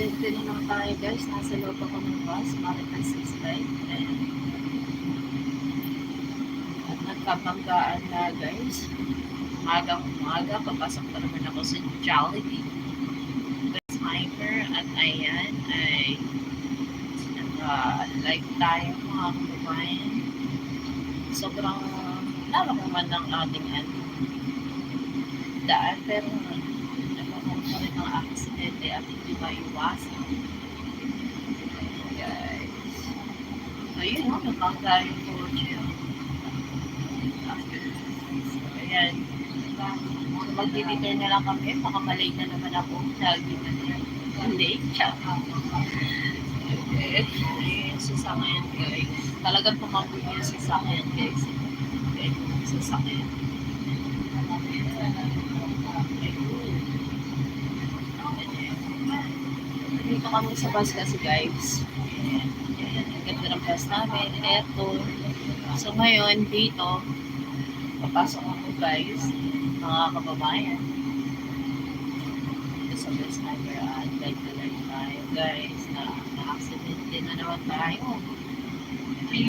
Na-aksidente na naman tayo guys. Nasa loob ako ng bus. Maritas 6 Light. At nagkabanggaan na guys. Umaga, papasok pa naman ako sa Jollibee. Sniper. At ayan ay naka-live tayo mga kababayan. Sobrang nalakuman ng ating daan. Pero nagkakaroon pa rin ng aksidente at hindi maiwasan. Guys. So yun o, nabangga yung kotse. Ayan. Mag-deliver na lang kami. Baka malate na naman ako. Lagi na late. Okay. Yung sasakyan guys. Talagang tumambol yung sasakyan guys. Okay. Sasakyan. Dito kami sa bus kasi guys. Ayan. Ang ganda ng bus namin. Eto. So ngayon dito papasok ako guys, mga kababayan. Dito sa bus sniper at light na light tayo guys, na accident din na naman tayo.